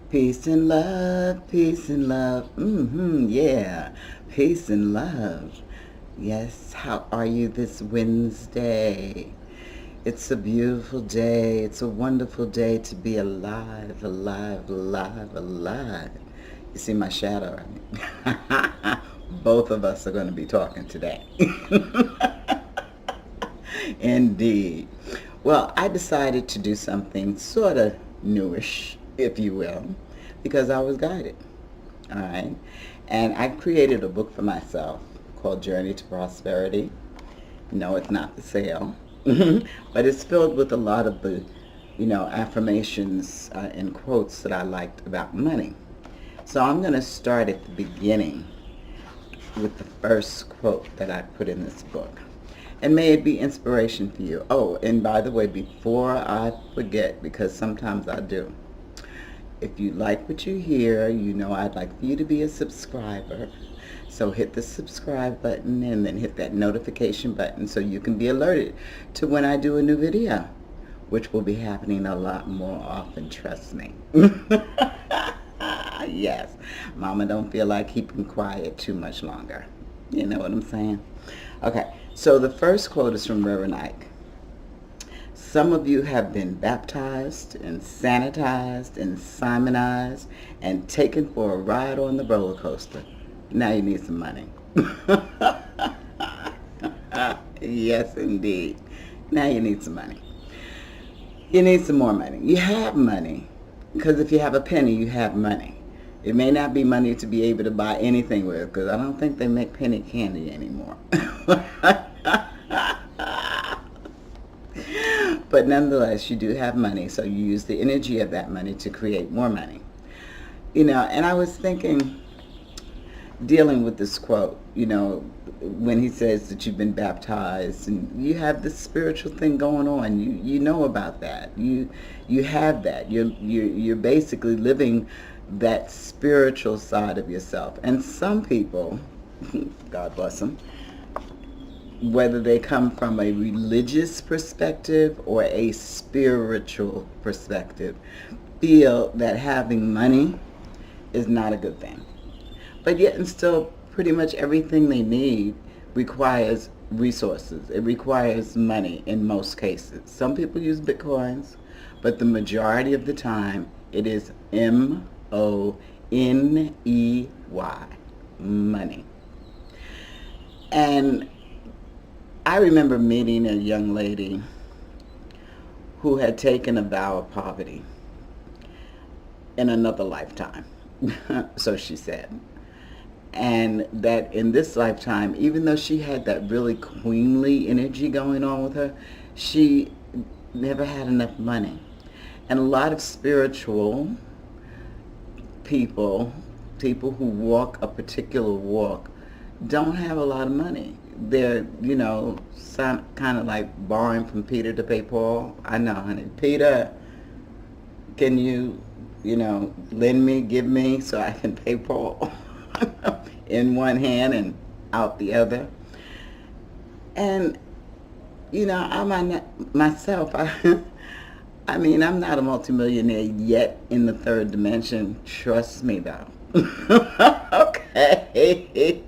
Peace and love, peace and love. Yeah. Peace and love. Yes, how are you this Wednesday? It's a beautiful day. It's a wonderful day to be alive, alive, alive, alive. You see my shadow, right? Both of us are going to be talking today. Indeed. Well, I decided to do something sort of newish, if you will, because I was guided. All right. And I created a book for myself called Journey to Prosperity. No, it's not for sale, but it's filled with a lot of the, affirmations and quotes that I liked about money. So I'm going to start at the beginning with the first quote that I put in this book. And may it be inspiration for you. Oh, and by the way, before I forget, because sometimes I do, if you like what you hear, I'd like for you to be a subscriber. So hit the subscribe button and then hit that notification button so you can be alerted to when I do a new video, which will be happening a lot more often, trust me. Yes, Mama don't feel like keeping quiet too much longer. You know what I'm saying? Okay, so the first quote is from Reverend Ike. Some of you have been baptized and sanitized and simonized and taken for a ride on the roller coaster. Now you need some money. Yes, indeed. Now you need some money. You need some more money. You have money, because if you have a penny, you have money. It may not be money to be able to buy anything with, because I don't think they make penny candy anymore. But nonetheless, you do have money, so you use the energy of that money to create more money. And I was thinking, dealing with this quote, when he says that you've been baptized and you have this spiritual thing going on, you know about that. You have that. You're basically living that spiritual side of yourself. And some people, God bless them, whether they come from a religious perspective or a spiritual perspective, feel that having money is not a good thing. But yet and still, pretty much everything they need requires resources. It requires money in most cases. Some people use bitcoins, but the majority of the time it is M-O-N-E-Y, money. And I remember meeting a young lady who had taken a vow of poverty in another lifetime, so she said. And that in this lifetime, even though she had that really queenly energy going on with her, she never had enough money. And a lot of spiritual people who walk a particular walk, don't have a lot of money. They're, some kind of like borrowing from Peter to pay Paul. I know, honey. Peter, can you, lend me, give me so I can pay Paul? In one hand and out the other. And, myself, I mean, I'm not a multimillionaire yet in the third dimension. Trust me, though. Okay.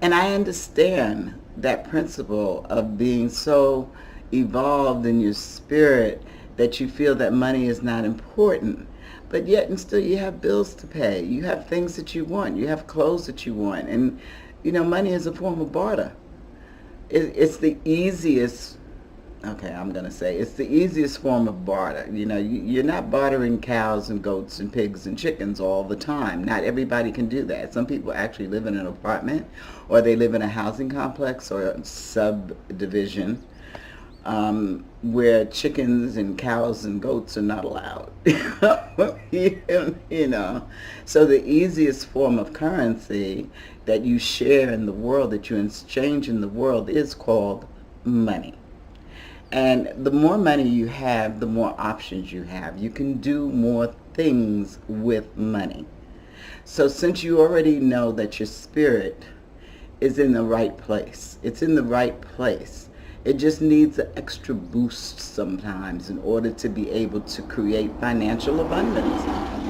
And I understand that principle of being so evolved in your spirit that you feel that money is not important. But yet and still you have bills to pay. You have things that you want. You have clothes that you want. And, money is a form of barter. It's the easiest, it's the easiest form of barter. You're not bartering cows and goats and pigs and chickens all the time. Not everybody can do that. Some people actually live in an apartment, or they live in a housing complex or a subdivision where chickens and cows and goats are not allowed. So the easiest form of currency that you share in the world, that you exchange in the world, is called money. And the more money you have, the more options you have. You can do more things with money. So since you already know that your spirit is in the right place, it's in the right place, It just needs an extra boost sometimes in order to be able to create financial abundance,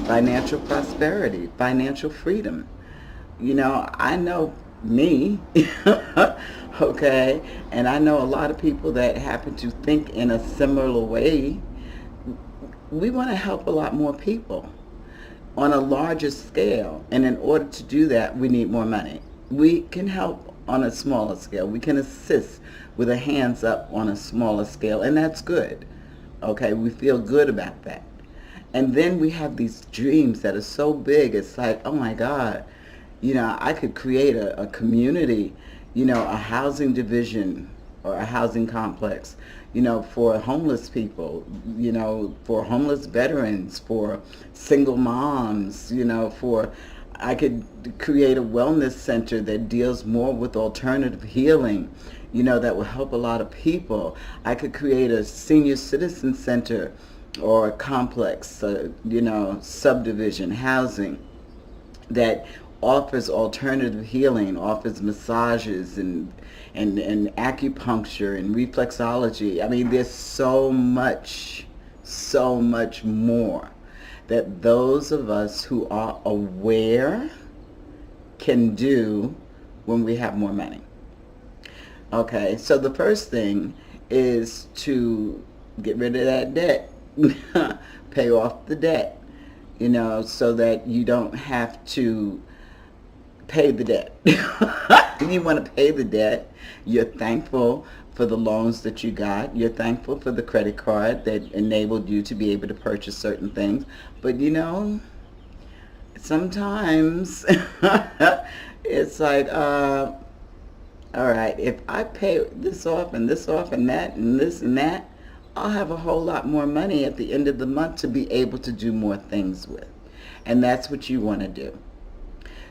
financial prosperity, financial freedom. I know me, okay, and I know a lot of people that happen to think in a similar way. We want to help a lot more people on a larger scale, and in order to do that, we need more money. We can help on a smaller scale. We can assist with a hands up on a smaller scale, and that's good. Okay, we feel good about that. And then we have these dreams that are so big. It's like, oh my God, I could create a community, a housing division or a housing complex, for homeless people, for homeless veterans, for single moms, I could create a wellness center that deals more with alternative healing, that will help a lot of people. I could create a senior citizen center or a complex, subdivision housing that offers alternative healing, offers massages and acupuncture and reflexology. I mean, there's so much more that those of us who are aware can do when we have more money. Okay, so the first thing is to get rid of that debt, pay off the debt, so that you don't have to pay the debt. You want to pay the debt. You're thankful for the loans that you got. You're thankful for the credit card that enabled you to be able to purchase certain things. But sometimes it's like, all right, if I pay this off and this off and that and this and that, I'll have a whole lot more money at the end of the month to be able to do more things with. And that's what you want to do.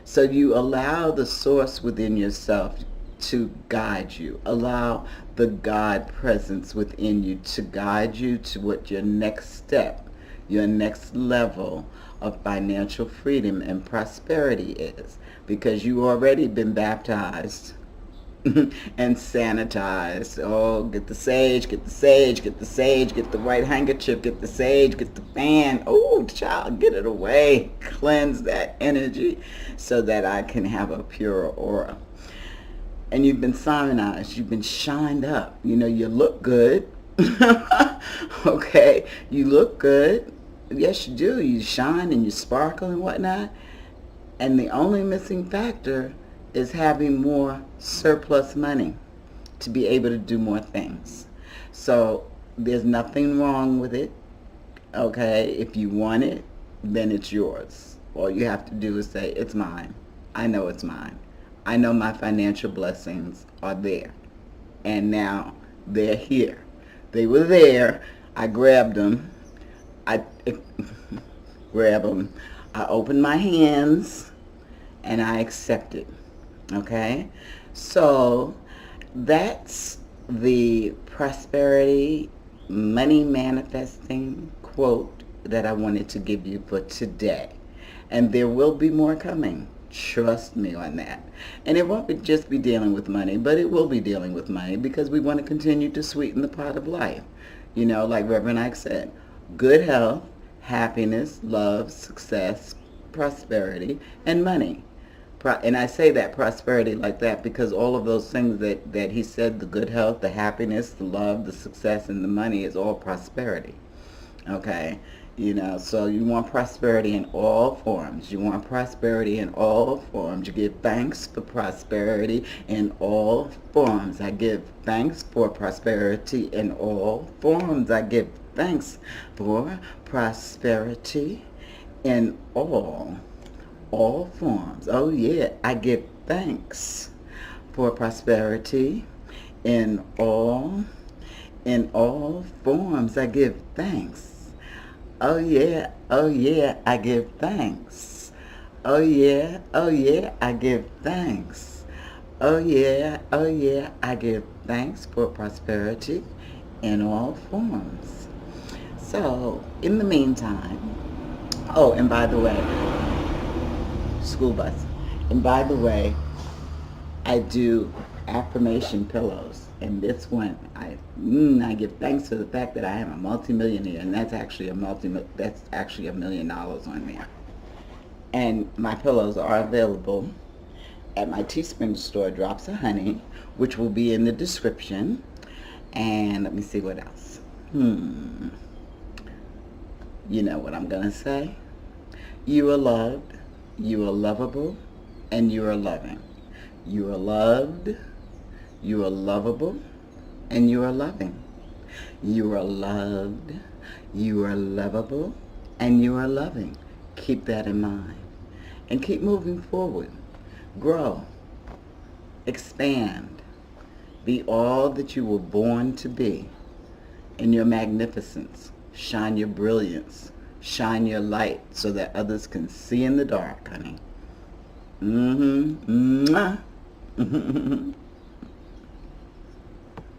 So you allow the source within yourself to guide you. Allow the God presence within you to guide you to what your next step, your next level of financial freedom and prosperity is. Because you already been baptized and sanitized. Oh, get the sage, get the sage, get the sage, get the white handkerchief, get the sage, get the fan. Oh, child, get it away. Cleanse that energy so that I can have a pure aura. And you've been simonized. You've been shined up. You look good. Okay, you look good. Yes, you do. You shine and you sparkle and whatnot. And the only missing factor is having more surplus money to be able to do more things. So there's nothing wrong with it. Okay, if you want it, then it's yours. All you have to do is say, it's mine. I know it's mine. I know my financial blessings are there. And now they're here. They were there. I grabbed them. I grab them. I opened my hands and I accepted. Okay, so that's the prosperity, money manifesting quote that I wanted to give you for today. And there will be more coming. Trust me on that. And it won't just be dealing with money, but it will be dealing with money because we want to continue to sweeten the pot of life. Like Reverend Ike said, good health, happiness, love, success, prosperity, and money. And I say that prosperity like that because all of those things that he said, the good health, the happiness, the love, the success, and the money is all prosperity. Okay? So you want prosperity in all forms. You want prosperity in all forms. You give thanks for prosperity in all forms. I give thanks for prosperity in all forms. I give thanks for prosperity in all forms. Oh yeah, I give thanks for prosperity in all forms. I give thanks. Oh yeah, I give thanks. Oh yeah, I give thanks. Oh yeah, I give thanks for prosperity in all forms. So, in the meantime, oh, and by the way, school bus. And by the way, I do affirmation pillows. And this one, I give thanks for the fact that I am a multimillionaire, and that's actually $1 million on there. And my pillows are available at my Teespring store, Drops of Honey, which will be in the description. And let me see what else. You know what I'm going to say? You are loved, you are lovable, and you are loving. You are loved, you are lovable, and you are loving. You are loved, you are lovable, and you are loving. Keep that in mind. And keep moving forward. Grow. Expand. Be all that you were born to be. In your magnificence. Shine your brilliance. Shine your light so that others can see in the dark, honey. Mwah.